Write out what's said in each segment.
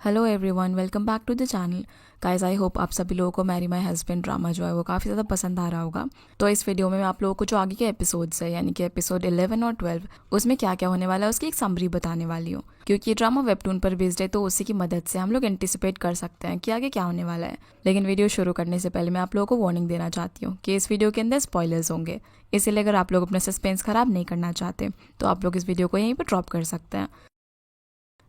Hello everyone, welcome back to the channel. Guys, I hope आप सभी लोगों को मैरी माय हस्बैंड ड्रामा जो है वो काफ़ी ज़्यादा पसंद आ रहा होगा। तो इस वीडियो में मैं आप लोगों को जो आगे के एपिसोड्स है यानी कि एपिसोड 11 और 12 उसमें क्या क्या होने वाला है उसकी एक समरी बताने वाली हूँ। क्योंकि ये ड्रामा वेबटून पर बेस्ड है तो उसी की मदद से हम लोग एंटिसिपेट कर सकते हैं कि आगे क्या होने वाला है। लेकिन वीडियो शुरू करने से पहले मैं आप लोगों को वार्निंग देना चाहती हूँ कि इस वीडियो के अंदर स्पॉयलर्स होंगे। इसीलिए अगर आप लोग अपना सस्पेंस खराब नहीं करना चाहते तो आप लोग इस वीडियो को यहीं पर ड्रॉप कर सकते हैं।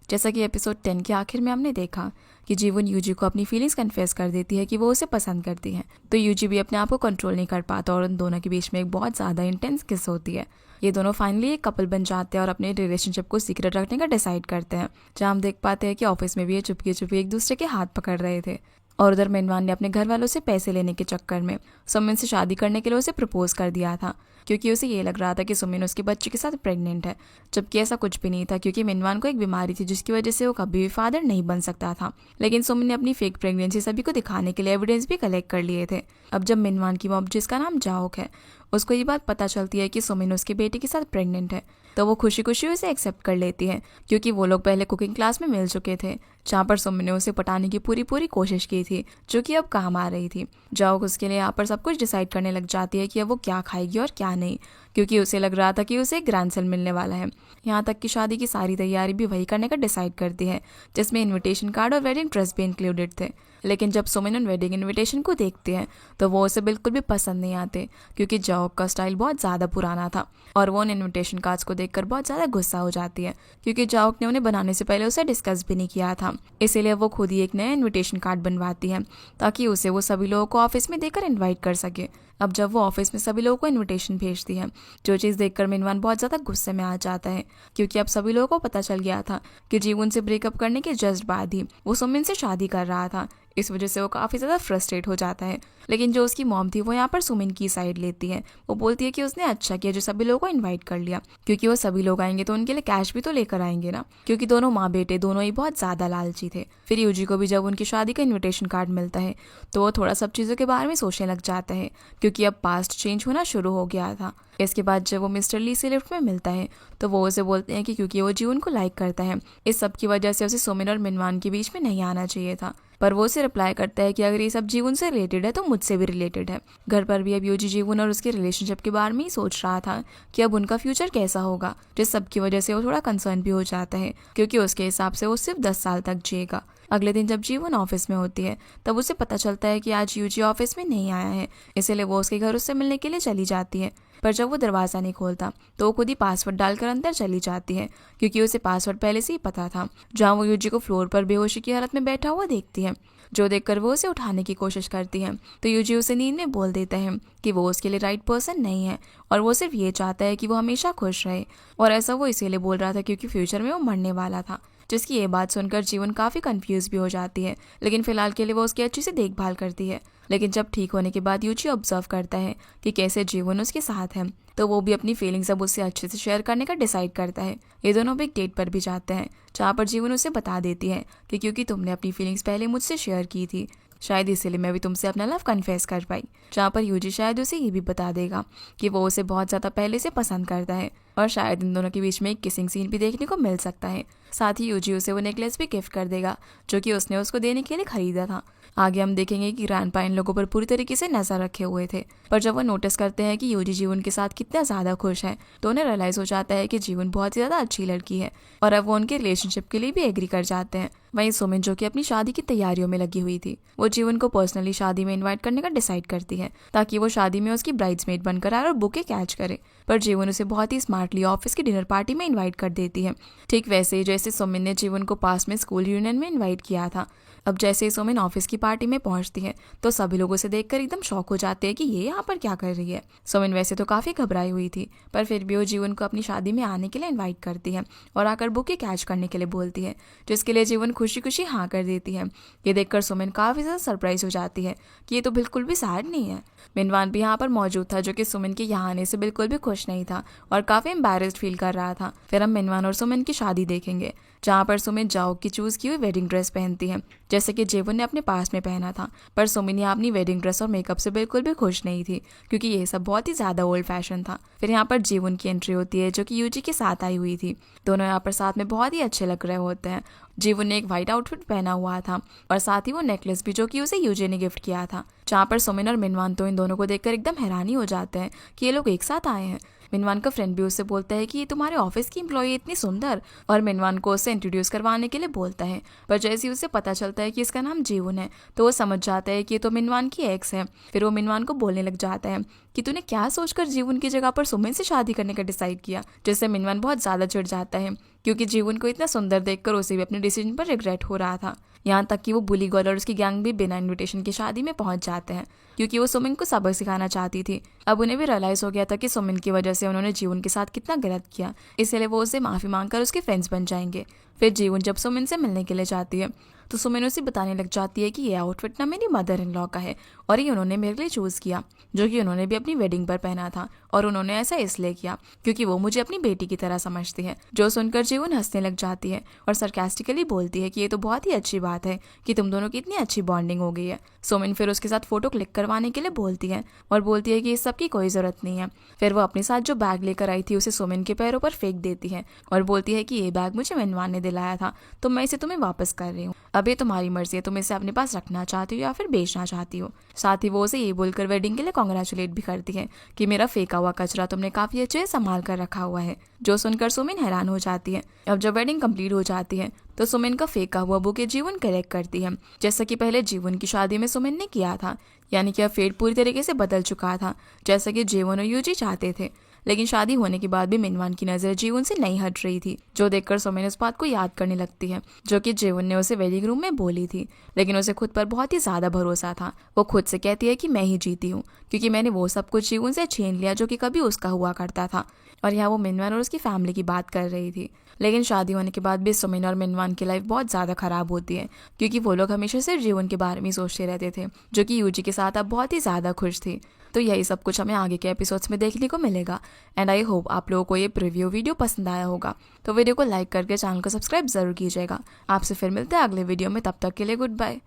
जैसा कि एपिसोड 10 के आखिर में हमने देखा कि जीवन यूजी को अपनी फीलिंग्स कन्फेस कर देती है कि वो उसे पसंद करती है, तो यूजी भी अपने आप को कंट्रोल नहीं कर पाता और उन दोनों के बीच में एक बहुत ज़्यादा इंटेंस किस होती है। ये दोनों फाइनली एक कपल बन जाते हैं और अपने रिलेशनशिप को सीक्रेट रखने का डिसाइड करते हैं। जहाँ हम देख पाते हैं कि ऑफिस में भी ये चुपके चुपके एक दूसरे के हाथ पकड़ रहे थे और उधर मिनवान ने अपने घर वालों से पैसे लेने के चक्कर में सुमिन से शादी करने के लिए उसे प्रपोज कर दिया था, क्योंकि उसे ये लग रहा था कि सुमिन उसके बच्चे के साथ प्रेग्नेंट है, जबकि ऐसा कुछ भी नहीं था क्योंकि मिनवान को एक बीमारी थी जिसकी वजह से वो कभी भी फादर नहीं बन सकता था। लेकिन सुमिन ने अपनी फेक प्रेगनेंसी सभी को दिखाने के लिए एविडेंस भी कलेक्ट कर लिए थे। अब जब मिनवान की मॉम, जिसका नाम जाओक है, उसको ये बात पता चलती है कि सुमिन उसके बेटे के साथ प्रेग्नेंट है, तो वो खुशी खुशी उसे एक्सेप्ट कर लेती है, क्योंकि वो लोग पहले कुकिंग क्लास में मिल चुके थे जहाँ पर सुमिन ने उसे पटाने की पूरी कोशिश की थी, जो कि अब काम आ रही थी। जाओक उसके लिए यहाँ पर सब कुछ डिसाइड करने लग जाती है कि अब वो क्या खाएगी और क्या नहीं, क्योंकि उसे लग रहा था कि उसे एक ग्रैंडसन मिलने वाला है। यहाँ तक कि शादी की सारी तैयारी भी वही करने का डिसाइड करती है, जिसमें इन्विटेशन कार्ड और वेडिंग ड्रेस भी इंक्लूडेड थे। लेकिन जब सुमिन उन वेडिंग इन्विटेशन को देखती है तो वो उसे बिल्कुल भी पसंद नहीं आते, क्योंकि जाओक का स्टाइल बहुत ज़्यादा पुराना था और वो उन इन्विटेशन कार्ड्स को देखकर बहुत ज़्यादा गुस्सा हो जाती है, क्योंकि जाओक ने उन्हें बनाने से पहले उसे डिस्कस भी नहीं किया था। इसीलिए वो खुद ही एक नया इन्विटेशन कार्ड बनवाती है ताकि उसे वो सभी लोगों को ऑफिस में देकर इन्वाइट कर सके। अब जब वो ऑफिस में सभी लोगों को इन्विटेशन भेजती है, जो चीज़ देखकर मिनवान बहुत ज़्यादा गुस्से में आ जाता है, क्योंकि अब सभी लोगों को पता चल गया था कि जीवन से ब्रेकअप करने के जस्ट बाद ही वो सुमिन से शादी कर रहा था। इस वजह से वो काफ़ी ज़्यादा फ्रस्ट्रेट हो जाता है। लेकिन जो उसकी मॉम थी वो यहाँ पर सुमिन की साइड लेती है। वो बोलती है कि उसने अच्छा किया जो सभी लोगों को इनवाइट कर लिया, क्योंकि वो सभी लोग आएंगे तो उनके लिए कैश भी तो लेकर आएंगे ना, क्योंकि दोनों माँ बेटे दोनों ही बहुत ज़्यादा लालची थे। फिर यूजी को भी जब उनकी शादी का इन्विटेशन कार्ड मिलता है तो वो थोड़ा सब चीज़ों के बारे में सोचने लग जाता है, क्योंकि अब पास्ट चेंज होना शुरू हो गया था। इसके बाद जब वो मिस्टर ली से लिफ्ट में मिलता है तो वो उसे बोलते हैं कि क्योंकि वो जीवन को लाइक करता है, इस सब की वजह से उसे सुमिन और मिनवान के बीच में नहीं आना चाहिए था। पर वो उसे रिप्लाई करता है कि अगर ये सब जीवन से रिलेटेड है तो मुझसे भी रिलेटेड है। घर पर भी अब यूजी जीवन और उसके रिलेशनशिप के बारे में ही सोच रहा था कि अब उनका फ्यूचर कैसा होगा, जिस सब की वजह से वो थोड़ा कंसर्न भी हो जाता है, क्योंकि उसके हिसाब से वो सिर्फ 10 साल तक जिएगा। अगले दिन जब जीवन ऑफिस में होती है तब उसे पता चलता है कि आज यूजी ऑफिस में नहीं आया है, इसलिए वो उसके घर उससे मिलने के लिए चली जाती है। पर जब वो दरवाज़ा नहीं खोलता तो वो खुद ही पासवर्ड डालकर अंदर चली जाती है, क्योंकि उसे पासवर्ड पहले से ही पता था। जहाँ वो यूजी को फ्लोर पर बेहोशी की हालत में बैठा हुआ देखती है, जो देखकर वो उसे उठाने की कोशिश करती है, तो यूजी उसे नींद में बोल देता है कि वो उसके लिए राइट पर्सन नहीं है और वो सिर्फ ये चाहता है कि वो हमेशा खुश रहे। और ऐसा वो इसीलिए बोल रहा था क्योंकि फ्यूचर में वो मरने वाला था। जिसकी ये बात सुनकर जीवन काफ़ी कंफ्यूज भी हो जाती है, लेकिन फिलहाल के लिए वो उसकी अच्छी से देखभाल करती है। लेकिन जब ठीक होने के बाद यूजी ऑब्जर्व करता है कि कैसे जीवन उसके साथ है, तो वो भी अपनी फीलिंग्स अब उससे अच्छे से शेयर करने का डिसाइड करता है। ये दोनों भी एक डेट पर भी जाते हैं, जहाँ पर जीवन उसे बता देती है कि क्योंकि तुमने अपनी फीलिंग्स पहले मुझसे शेयर की थी, शायद इसीलिए मैं भी तुमसे अपना लव कन्फेस कर पाई। जहाँ पर यूजी शायद उसे ये भी बता देगा कि वो उसे बहुत ज़्यादा पहले से पसंद करता है और शायद इन दोनों के बीच में एक किसिंग सीन भी देखने को मिल सकता है। साथ ही यूजी उसे वो नेकलेस भी गिफ्ट कर देगा जो कि उसने उसको देने के लिए खरीदा था। आगे हम देखेंगे कि ग्रैंडपा इन लोगों पर पूरी तरीके से नजर रखे हुए थे, पर जब वो नोटिस करते हैं कि यूजी जीवन के साथ कितना ज़्यादा खुश है तो उन्हें रियलाइज़ हो जाता है कि जीवन बहुत ही ज़्यादा अच्छी लड़की है और अब वो उनके रिलेशनशिप के लिए भी एग्री कर जाते हैं। वहीं सुमिन, जो कि अपनी शादी की तैयारियों में लगी हुई थी, वो जीवन को पर्सनली शादी में इन्वाइट करने का डिसाइड करती है ताकि वो शादी में उसकी ब्राइड्समेड बनकर आए और बुके कैच करे। पर जीवन उसे बहुत ही स्मार्टली ऑफिस की डिनर पार्टी में इन्वाइट कर देती है, ठीक वैसे ही जैसे सुमिन ने जीवन को पास में स्कूल यूनियन में इन्वाइट किया था। अब जैसे ही सुमिन ऑफिस की पार्टी में पहुंचती है तो सभी लोग उसे देखकर एकदम शॉक हो जाते हैं कि ये यहाँ पर क्या कर रही है। सुमिन वैसे तो काफ़ी घबराई हुई थी, पर फिर भी वो जीवन को अपनी शादी में आने के लिए इनवाइट करती है और आकर बुके कैच करने के लिए बोलती है, जिसके लिए जीवन खुशी खुशी हाँ कर देती है। ये देखकर सुमिन काफ़ी ज़्यादा सरप्राइज हो जाती है कि ये तो बिल्कुल भी सैड नहीं है। मिनवान भी यहाँ पर मौजूद था, जो कि सुमिन के यहाँ आने से बिल्कुल भी खुश नहीं था और काफ़ी एम्बैरेस्ड फील कर रहा था। फिर हम मिनवान और सुमिन की शादी देखेंगे, जहाँ पर सुमिन जाओ की चूज की हुई वेडिंग ड्रेस पहनती है, जैसे कि जेवन ने अपने पास में पहना था। पर सुमिन यहाँ अपनी वेडिंग ड्रेस और मेकअप से बिल्कुल भी खुश नहीं थी, क्योंकि ये सब बहुत ही ज्यादा ओल्ड फैशन था। फिर यहाँ पर जीवन की एंट्री होती है, जो कि यूजी के साथ आई हुई थी। दोनों यहाँ पर साथ में बहुत ही अच्छे लग रहे होते हैं। जीवन ने एक व्हाइट आउटफिट पहना हुआ था और साथ ही वो नेकलेस भी, जो कि उसे यूजी ने गिफ्ट किया था। जहाँ पर सुमिन और मिनवान तो इन दोनों को देखकर एकदम हैरानी हो जाते हैं कि ये लोग एक साथ आए हैं। मिनवान का फ्रेंड भी उससे बोलता है कि ये तुम्हारे ऑफिस की एम्प्लॉई इतनी सुंदर, और मिनवान को उससे इंट्रोड्यूस करवाने के लिए बोलता है। पर जैसे ही उसे पता चलता है कि इसका नाम जीवन है, तो वो समझ जाता है कि ये तो मिनवान की एक्स है। फिर वो मिनवान को बोलने लग जाता है कि तूने क्या सोचकर जीवन की जगह पर सुमिन से शादी करने का डिसाइड किया, जिससे मिनवान बहुत ज्यादा चिढ़ जाता है, क्योंकि जीवन को इतना सुंदर देखकर उसे भी अपने डिसीजन पर रिग्रेट हो रहा था। यहाँ तक कि वो बुली गर्ल और उसकी गैंग भी बिना इनविटेशन की शादी में पहुंच जाते हैं, क्योंकि वो सुमिन को सबक सिखाना चाहती थी। अब उन्हें भी रियलाइज हो गया था कि सुमिन की वजह से उन्होंने जीवन के साथ कितना गलत किया, इसलिए वो उसे माफी मांगकर उसके फ्रेंड्स बन जाएंगे। फिर जीवन जब सुमिन से मिलने के लिए जाती है, तो सुमिन उसे बताने लग जाती है कि ये आउटफिट ना मेरी मदर इन लॉ का है और ये उन्होंने मेरे लिए चूज किया, जो कि उन्होंने भी अपनी वेडिंग पर पहना था, और उन्होंने ऐसा इसलिए किया क्योंकि वो मुझे अपनी बेटी की तरह समझती है। जो सुनकर जीवन हंसने लग जाती है और सरकास्टिकली बोलती है कि ये तो बहुत ही अच्छी बात है कि तुम दोनों की इतनी अच्छी बॉन्डिंग हो गई है। सुमिन फिर उसके साथ फोटो क्लिक करवाने के लिए बोलती है और बोलती है कि इस सब की कोई जरूरत नहीं है। फिर वो अपने साथ जो बैग लेकर आई थी उसे सुमिन के पैरों पर फेंक देती है और बोलती है कि ये बैग मुझे मिनवान ने दिलाया था, तो मैं इसे तुम्हें वापस कर रही हूँ। अब ये तुम्हारी मर्जी है, तुम इसे अपने पास रखना चाहती हो या फिर बेचना चाहती हो। साथ ही वो उसे ये बोलकर वेडिंग के लिए कॉन्ग्रेचुलेट भी करती है कि मेरा फेंका हुआ कचरा तुमने काफी अच्छे से संभाल कर रखा हुआ है। जो सुनकर सुमिन हैरान हो जाती है। अब जब वेडिंग कंप्लीट हो जाती है, तो सुमिन का फेंका हुआ बुके जीवन कलेक्ट करती है, जैसा कि पहले जीवन की शादी में सुमिन ने किया था। यानी कि अब फेट पूरी तरीके से बदल चुका था, जैसा कि जीवन और यूजी चाहते थे। लेकिन शादी होने के बाद भी मिनवान की नजर जीवन से नहीं हट रही थी, जो देखकर सुमिन उस बात को याद करने लगती है जो कि जीवन ने उसे वेडिंग रूम में बोली थी। लेकिन उसे खुद पर बहुत ही ज्यादा भरोसा था। वो खुद से कहती है कि मैं ही जीती हूँ, क्योंकि मैंने वो सब कुछ जीवन से छीन लिया जो कि कभी उसका हुआ करता था। और यहाँ वो मिनवान और उसकी फैमिली की बात कर रही थी। लेकिन शादी होने के बाद भी सुमिन और मिनवान की लाइफ बहुत ज्यादा खराब होती है, क्योंकि वो लोग हमेशा सिर्फ जीवन के बारे में सोचते रहते थे, जो कि यूजी के साथ अब बहुत ही ज्यादा खुश थी। तो यही सब कुछ हमें आगे के एपिसोड्स में देखने को मिलेगा। एंड आई होप आप लोगों को ये प्रीव्यू वीडियो पसंद आया होगा। तो वीडियो को लाइक करके चैनल को सब्सक्राइब जरूर कीजिएगा। आपसे फिर मिलते हैं अगले वीडियो में, तब तक के लिए गुड बाय।